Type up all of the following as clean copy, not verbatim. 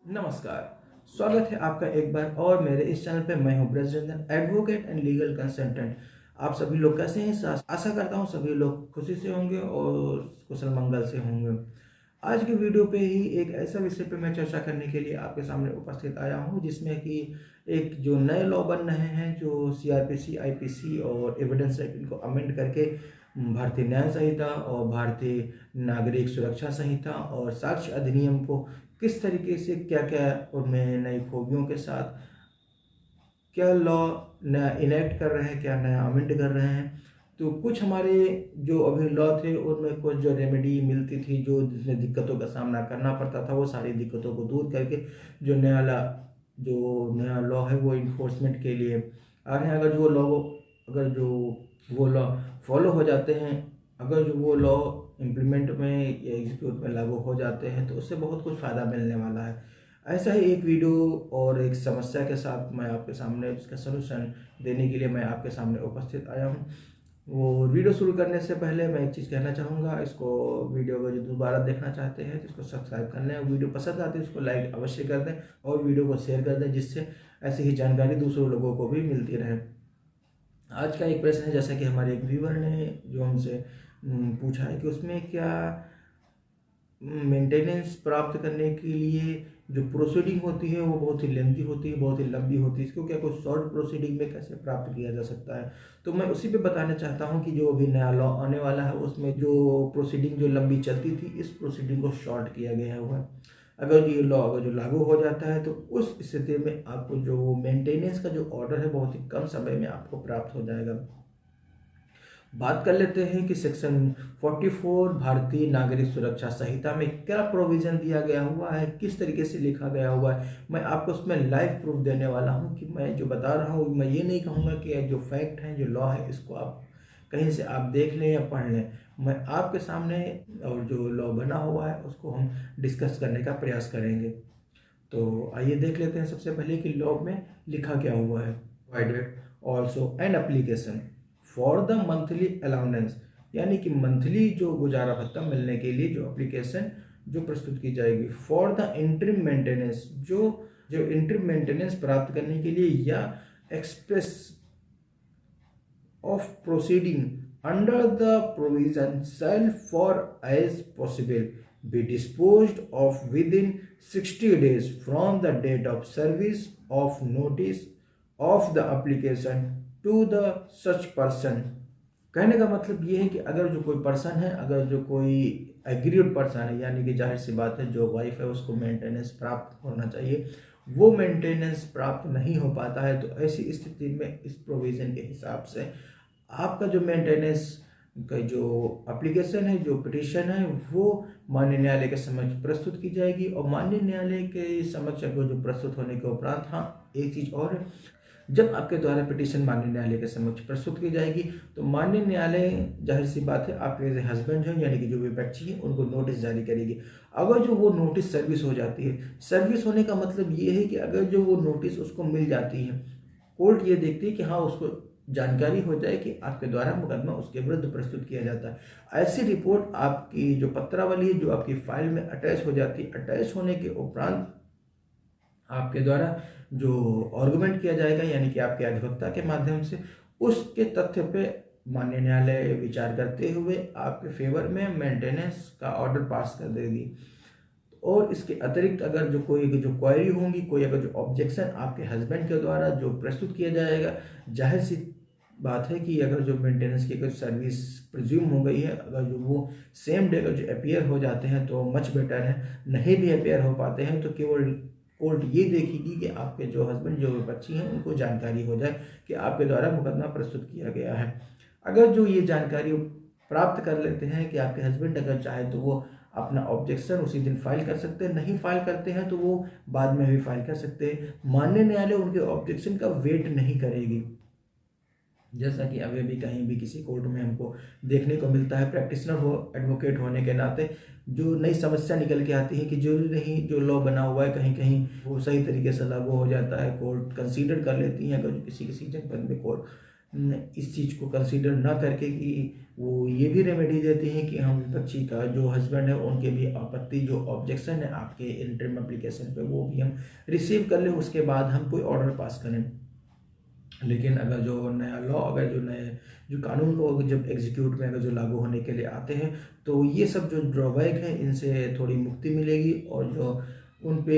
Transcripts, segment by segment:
नमस्कार। स्वागत है आपका एक बार और मेरे इस चैनल पे। मैं हूं ब्रजरंजन, एडवोकेट एंड लीगल कंसल्टेंट। आप सभी लोग कैसे हैं? आशा करता हूं सभी लोग खुशी से होंगे और कुशल मंगल से होंगे। आज की वीडियो पे ही एक ऐसा विषय पे मैं चर्चा करने के लिए आपके सामने उपस्थित आया हूं, जिसमें कि एक जो नए लॉ बन रहे हैं, जो सीआरपीसी, आईपीसी और एविडेंस एक्ट, इनको अमेंड करके भारतीय न्याय संहिता और भारतीय नागरिक सुरक्षा संहिता और साक्ष्य अधिनियम को किस तरीके से क्या क्या उनमें नई खूबियों के साथ क्या लॉ नया इनेक्ट कर रहे हैं, क्या नया अमेंड कर रहे हैं। तो कुछ हमारे जो अभी लॉ थे उनमें कुछ जो रेमेडी मिलती थी, जो जिसमें दिक्कतों का सामना करना पड़ता था, वो सारी दिक्कतों को दूर करके जो नया लॉ है वो इन्फोर्समेंट के लिए आ रहे हैं। अगर जो वो लॉ फॉलो हो जाते हैं, अगर जो वो लॉ इम्प्लीमेंट में या एग्जीक्यूट में लागू हो जाते हैं, तो उससे बहुत कुछ फ़ायदा मिलने वाला है। ऐसा ही एक वीडियो और एक समस्या के साथ मैं आपके सामने इसका सलूशन देने के लिए मैं आपके सामने उपस्थित आया हूँ। वो वीडियो शुरू करने से पहले मैं एक चीज़ कहना चाहूँगा। इसको वीडियो को जो दोबारा देखना चाहते हैं तो इसको सब्सक्राइब कर लें, वीडियो पसंद आती है उसको लाइक अवश्य कर दें और वीडियो को शेयर कर दें, जिससे ऐसी ही जानकारी दूसरों लोगों को भी मिलती रहे। आज का एक प्रश्न है, जैसा कि हमारे एक व्यूवर ने जो हमसे पूछा है कि उसमें क्या मेंटेनेंस प्राप्त करने के लिए जो प्रोसीडिंग होती है वो बहुत ही लेंथी होती है, बहुत ही लंबी होती है। इसको क्या कोई शॉर्ट प्रोसीडिंग में कैसे प्राप्त किया जा सकता है? तो मैं उसी पे बताना चाहता हूँ कि जो अभी नया लॉ आने वाला है उसमें जो प्रोसीडिंग जो लंबी चलती थी, इस प्रोसीडिंग को शॉर्ट किया गया हुआ है। अगर ये लॉ अगर जो लागू हो जाता है तो उस स्थिति में आपको जो मेंटेनेंस का जो ऑर्डर है बहुत ही कम समय में आपको प्राप्त हो जाएगा। बात कर लेते हैं कि सेक्शन 44 भारतीय नागरिक सुरक्षा संहिता में क्या प्रोविजन दिया गया हुआ है, किस तरीके से लिखा गया हुआ है। मैं आपको उसमें लाइव प्रूफ देने वाला हूं कि मैं जो बता रहा हूं, मैं ये नहीं कहूँगा कि जो फैक्ट है, जो लॉ है, इसको आप कहीं से आप देख लें या पढ़ लें। मैं आपके सामने और जो लॉ बना हुआ है उसको हम डिस्कस करने का प्रयास करेंगे। तो आइए देख लेते हैं सबसे पहले कि लॉ में लिखा क्या हुआ है। Provided also an application for the monthly allowance, यानी कि मंथली जो गुजारा भत्ता मिलने के लिए जो एप्लीकेशन जो प्रस्तुत की जाएगी। फॉर द इंटरिम मेंटेनेंस, जो इंटरिम मेंटेनेंस प्राप्त करने के लिए, या express of proceeding under the provision shall for as possible be disposed of within 60 days from the date of service of notice of the application to the such person। कहने का मतलब ये है कि अगर जो कोई पर्सन है, अगर जो कोई एग्रीड पर्सन है, यानी कि जाहिर सी बात है जो वाइफ है उसको मेंटेनेंस प्राप्त होना चाहिए, वो मेंटेनेंस प्राप्त नहीं हो पाता है, तो ऐसी स्थिति में इस प्रोविजन के हिसाब से आपका जो मेंटेनेंस का जो एप्लीकेशन है, जो पिटीशन है, वो माननीय न्यायालय के समक्ष प्रस्तुत की जाएगी। और माननीय न्यायालय के समक्ष अगर जो प्रस्तुत होने के उपरांत, हाँ एक चीज़ और है, जब आपके द्वारा पिटीशन माननीय न्यायालय के समक्ष प्रस्तुत की जाएगी तो माननीय न्यायालय जाहिर सी बात है आपके जो हस्बैंड हैं, यानी कि जो भी बच्ची है, उनको नोटिस जारी करेगी। अगर जो वो नोटिस सर्विस हो जाती है, सर्विस होने का मतलब ये है कि अगर जो वो नोटिस उसको मिल जाती है, कोर्ट ये देखती है कि हाँ उसको जानकारी हो जाए कि आपके द्वारा मुकदमा उसके विरुद्ध प्रस्तुत किया जाता है। ऐसी रिपोर्ट आपकी जो पत्रावली है, जो आपकी फाइल में अटैच हो जाती है, अटैच होने के उपरांत आपके द्वारा जो आर्गुमेंट किया जाएगा, यानी कि आपके अधिवक्ता के माध्यम से, उसके तथ्य पे माननीय न्यायालय विचार करते हुए आपके फेवर में मेंटेनेंस का ऑर्डर पास कर देगी। और इसके अतिरिक्त अगर जो क्वेरी होंगी, कोई अगर जो ऑब्जेक्शन आपके हस्बैंड के द्वारा जो प्रस्तुत किया जाएगा, जाहिर सी बात है कि अगर जो मेंटेनेंस की अगर सर्विस प्रिज्यूम हो गई है, अगर जो वो सेम डे अगर जो अपीयर हो जाते हैं तो मच बेटर है। नहीं भी अपीयर हो पाते हैं तो केवल कोर्ट ये देखेगी कि आपके जो हस्बैंड, जो बच्ची हैं, उनको जानकारी हो जाए कि आपके द्वारा मुकदमा प्रस्तुत किया गया है। अगर जो ये जानकारी प्राप्त कर लेते हैं कि आपके हस्बैंड अगर चाहे तो वो अपना ऑब्जेक्शन उसी दिन फाइल कर सकते हैं, नहीं फाइल करते हैं तो वो बाद में भी फाइल कर सकते हैं। माननीय न्यायालय उनके ऑब्जेक्शन का वेट नहीं करेगी, जैसा कि अभी भी कहीं भी किसी कोर्ट में हमको देखने को मिलता है। प्रैक्टिशनर हो, एडवोकेट होने के नाते जो नई समस्या निकल के आती है कि जरूरी नहीं जो लॉ बना हुआ है कहीं कहीं वो सही तरीके से लागू हो जाता है, कोर्ट कंसीडर कर लेती है। अगर जो किसी जनपद में कोर्ट इस चीज़ को कंसीडर ना करके कि वो ये भी रेमेडी देते हैं कि हम विपक्षी का जो हस्बैंड है उनके भी आपत्ति जो ऑब्जेक्शन है आपके इंटरिम एप्लीकेशन पे वो भी हम रिसीव कर लें, उसके बाद हम कोई ऑर्डर पास करें। लेकिन अगर जो नया लॉ, अगर जो नए जो कानून को जब एग्जीक्यूट में अगर जो लागू होने के लिए आते हैं तो ये सब जो ड्रॉबैक है इनसे थोड़ी मुक्ति मिलेगी, और जो उन पे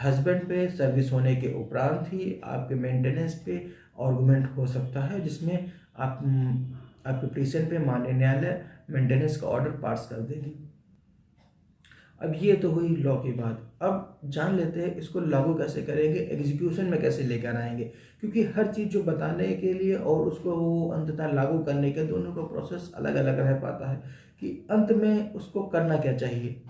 हस्बैंड पे सर्विस होने के उपरांत ही आपके मेंटेनेंस पे आर्गूमेंट हो सकता है, जिसमें आप आपके पिटीशन पे माननीय न्यायालय मेंटेनेंस का ऑर्डर पास कर देगी। अब ये तो हुई लॉ की बात। अब जान लेते हैं इसको लागू कैसे करेंगे, एग्जीक्यूशन में कैसे लेकर आएंगे, क्योंकि हर चीज़ जो बताने के लिए और उसको अंततः लागू करने के दोनों का प्रोसेस अलग अलग रह पाता है कि अंत में उसको करना क्या चाहिए।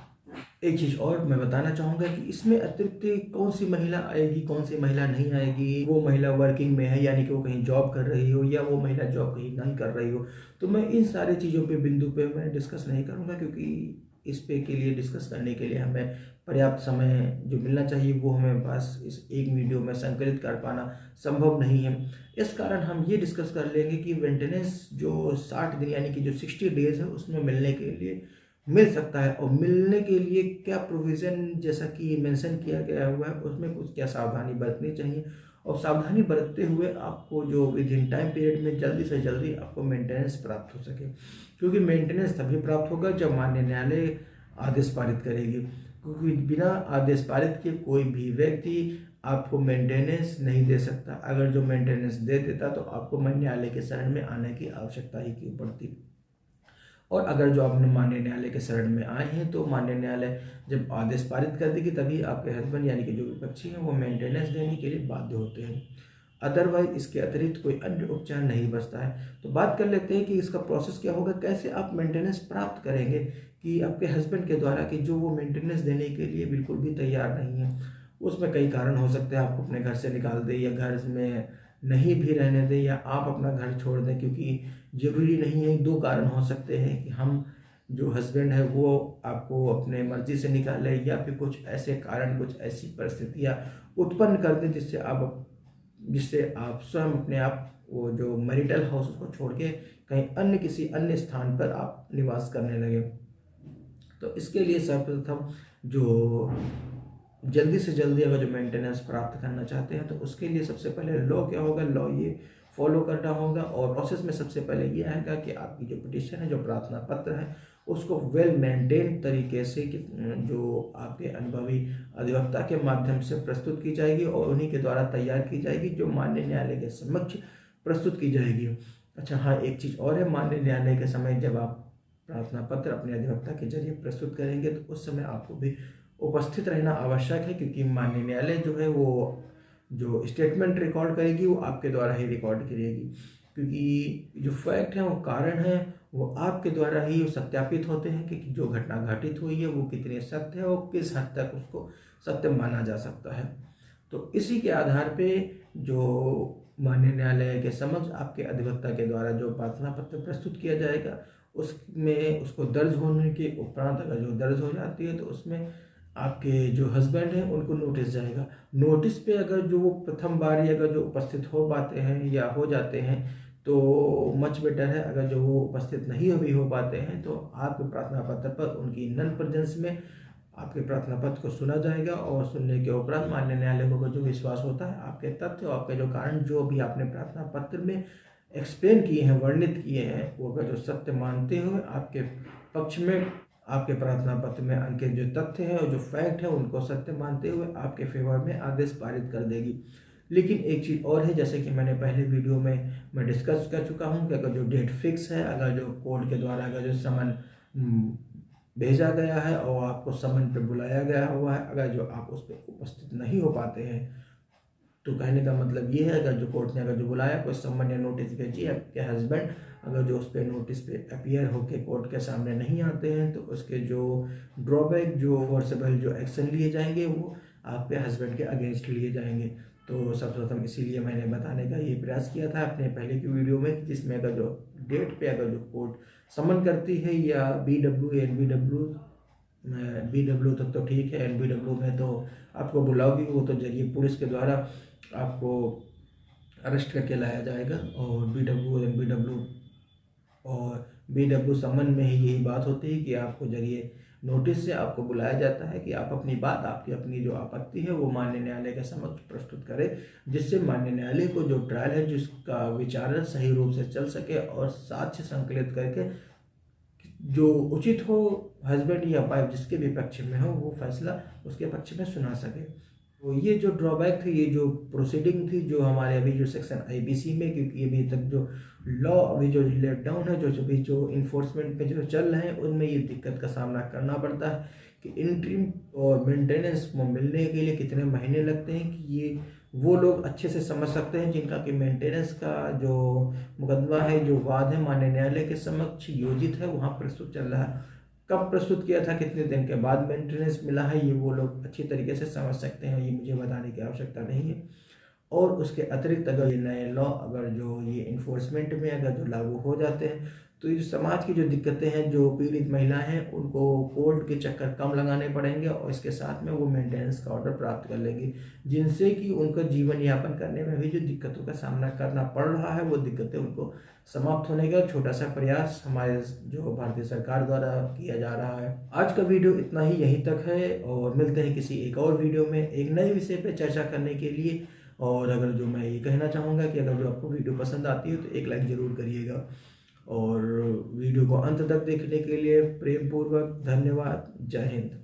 एक चीज़ और मैं बताना चाहूँगा कि इसमें अतिरिक्त कौन सी महिला आएगी, कौन सी महिला नहीं आएगी, वो महिला वर्किंग में है यानी कि वो कहीं जॉब कर रही हो, या वो महिला जॉब कहीं नहीं कर रही हो, तो मैं इन सारी चीज़ों पे बिंदु पे मैं डिस्कस नहीं करूँगा, क्योंकि इस पे के लिए डिस्कस करने के लिए हमें पर्याप्त समय जो मिलना चाहिए वो हमें पास इस एक वीडियो में संकलित कर पाना संभव नहीं है। इस कारण हम ये डिस्कस कर लेंगे कि मेंटेनेंस जो 60 दिन यानी कि जो 60 डेज है उसमें मिलने के लिए मिल सकता है, और मिलने के लिए क्या प्रोविज़न जैसा कि मेंशन किया गया हुआ है उसमें कुछ क्या सावधानी बरतनी चाहिए, और सावधानी बरतते हुए आपको जो विद इन टाइम पीरियड में जल्दी से जल्दी आपको मेंटेनेंस प्राप्त हो सके, क्योंकि मेंटेनेंस तभी प्राप्त होगा जब माननीय न्यायालय आदेश पारित करेगी, क्योंकि बिना आदेश पारित के कोई भी व्यक्ति आपको मेंटेनेंस नहीं दे सकता। अगर जो मेंटेनेंस दे देता तो आपको न्यायालय के शरण में आने की आवश्यकता ही क्यों पड़ती। और अगर जो आप माननीय न्यायालय के शरण में आए हैं तो माननीय न्यायालय जब आदेश पारित कर देगी तभी आपके हस्बैंड यानी कि जो विपक्षी हैं वो मेंटेनेंस देने के लिए बाध्य होते हैं। अदरवाइज इसके अतिरिक्त कोई अन्य उपचार नहीं बचता है। तो बात कर लेते हैं कि इसका प्रोसेस क्या होगा, कैसे आप मेंटेनेंस प्राप्त करेंगे कि आपके हस्बैंड के द्वारा कि जो वो मेंटेनेंस देने के लिए बिल्कुल भी तैयार नहीं है। उसमें कई कारण हो सकते हैं, आपको अपने घर से निकाल दे या घर में नहीं भी रहने दें या आप अपना घर छोड़ दें, क्योंकि ज़रूरी नहीं है। दो कारण हो सकते हैं कि हम जो हस्बैंड है वो आपको अपने मर्जी से निकाले, या फिर कुछ ऐसे कारण, कुछ ऐसी परिस्थितियाँ उत्पन्न कर दें जिससे आप स्वयं अपने आप वो जो मैरिटल हाउस उसको छोड़ के कहीं अन्य किसी अन्य स्थान पर आप निवास करने लगे। तो इसके लिए सर्वप्रथम जो जल्दी से जल्दी अगर जो मेंटेनेंस प्राप्त करना चाहते हैं तो उसके लिए सबसे पहले लॉ क्या होगा, लॉ ये फॉलो करना होगा। और प्रोसेस में सबसे पहले ये आएगा कि आपकी जो पिटीशन है, जो प्रार्थना पत्र है, उसको वेल मेंटेन तरीके से जो आपके अनुभवी अधिवक्ता के माध्यम से प्रस्तुत की जाएगी और उन्हीं के द्वारा तैयार की जाएगी, जो माननीय न्यायालय के समक्ष प्रस्तुत की जाएगी। अच्छा हाँ, एक चीज़ और है, माननीय न्यायालय के समय जब आप प्रार्थना पत्र अपने अधिवक्ता के जरिए प्रस्तुत करेंगे तो उस समय आपको भी उपस्थित रहना आवश्यक है, क्योंकि माननीय न्यायालय जो है वो जो स्टेटमेंट रिकॉर्ड करेगी वो आपके द्वारा ही रिकॉर्ड करेगी, क्योंकि जो फैक्ट है, वो कारण है, वो आपके द्वारा ही सत्यापित होते हैं कि जो घटना घटित हुई है वो कितनी सत्य है और किस हद तक उसको सत्य माना जा सकता है। तो इसी के आधार पे जो माननीय न्यायालय के समक्ष आपके अधिवक्ता के द्वारा जो प्रार्थना पत्र प्रस्तुत किया जाएगा उसमें उसको दर्ज होने के उपरांत अगर जो दर्ज हो जाती है तो उसमें आपके जो हस्बैंड हैं उनको नोटिस जाएगा। नोटिस पे अगर जो वो प्रथम बार ही अगर जो उपस्थित हो पाते हैं या हो जाते हैं तो मच बेटर है। अगर जो वो उपस्थित नहीं भी हो पाते हैं तो आपके प्रार्थना पत्र पर उनकी नन प्रेजेंस में आपके प्रार्थना पत्र को सुना जाएगा, और सुनने के उपरांत माननीय न्यायालय को जो विश्वास होता है आपके तथ्य और आपके जो कारण जो भी आपने प्रार्थना पत्र में एक्सप्लेन किए हैं, वर्णित किए हैं, वो अगर जो सत्य मानते हुए आपके पक्ष में आपके प्रार्थना पत्र में उनके जो तथ्य हैं और जो फैक्ट है उनको सत्य मानते हुए आपके फेवर में आदेश पारित कर देगी। लेकिन एक चीज़ और है, जैसे कि मैंने पहले वीडियो में मैं डिस्कस कर चुका हूं कि अगर जो डेट फिक्स है, अगर जो कोर्ट के द्वारा अगर जो समन भेजा गया है और आपको समन पे बुलाया गया हुआ है, अगर जो आप उस पर उपस्थित नहीं हो पाते हैं तो कहने का मतलब ये है, अगर जो कोर्ट ने अगर जो बुलाया कोई समन या नोटिस भेजी, आपके हस्बैंड अगर जो उस पर नोटिस पे अपीयर होके कोर्ट के सामने नहीं आते हैं तो उसके जो ड्रॉबैक, जो वर्सेबल जो एक्शन लिए जाएंगे वो आपके हस्बैंड के अगेंस्ट लिए जाएंगे। तो सर्वप्रथम इसीलिए मैंने बताने का ये प्रयास किया था अपने पहले की वीडियो में, जिसमें अगर जो डेट पे अगर जो कोर्ट समन करती है या BW BW तक तो ठीक है, NBW में तो आपको बुलाओगी, वो तो जरिए पुलिस के द्वारा आपको अरेस्ट करके लाया जाएगा। और BW समन में ही यही बात होती है कि आपको जरिए नोटिस से आपको बुलाया जाता है कि आप अपनी बात, आपकी अपनी जो आपत्ति है वो माननीय न्यायालय के समक्ष प्रस्तुत करें, जिससे माननीय न्यायालय को जो ट्रायल है जिसका विचारण सही रूप से चल सके और साक्ष्य संकलित करके जो उचित हो, हस्बैंड या वाइफ जिसके भी पक्ष में हो, वो फैसला उसके पक्ष में सुना सके। तो ये जो ड्रॉबैक थी, ये जो प्रोसीडिंग थी जो हमारे अभी जो सेक्शन IBC में, क्योंकि अभी तक जो लॉ अभी जो लेट डाउन है, जो अभी जो इन्फोर्समेंट पे जो चल रहे हैं, उनमें ये दिक्कत का सामना करना पड़ता है कि इंटरिम और मेंटेनेंस मिलने के लिए कितने महीने लगते हैं, कि ये वो लोग अच्छे से समझ सकते हैं जिनका कि मेंटेनेंस का जो मुकदमा है, जो वाद है, माननीय न्यायालय के समक्ष योजित है, वहाँ प्रस्तुत चल रहा है। कब प्रस्तुत किया था, कितने दिन के बाद मेंटेनेंस मिला है, ये वो लोग अच्छी तरीके से समझ सकते हैं, ये मुझे बताने की आवश्यकता नहीं है। और उसके अतिरिक्त अगर ये नए लॉ अगर जो ये इन्फोर्समेंट में अगर जो लागू हो जाते हैं, तो ये समाज की जो दिक्कतें हैं, जो पीड़ित महिलाएं हैं, उनको कोर्ट के चक्कर कम लगाने पड़ेंगे और इसके साथ में वो मेंटेनेंस का ऑर्डर प्राप्त कर लेंगी, जिनसे कि उनका जीवन यापन करने में भी जो दिक्कतों का सामना करना पड़ रहा है, वो दिक्कतें उनको समाप्त होने का छोटा सा प्रयास हमारे जो भारतीय सरकार द्वारा किया जा रहा है। आज का वीडियो इतना ही, यहीं तक है, और मिलते हैं किसी एक और वीडियो में एक नए विषय पर चर्चा करने के लिए। और अगर जो मैं ये कहना चाहूँगा कि अगर जो आपको वीडियो पसंद आती है तो एक लाइक ज़रूर करिएगा, और वीडियो को अंत तक देखने के लिए प्रेम पूर्वक धन्यवाद। जय हिंद।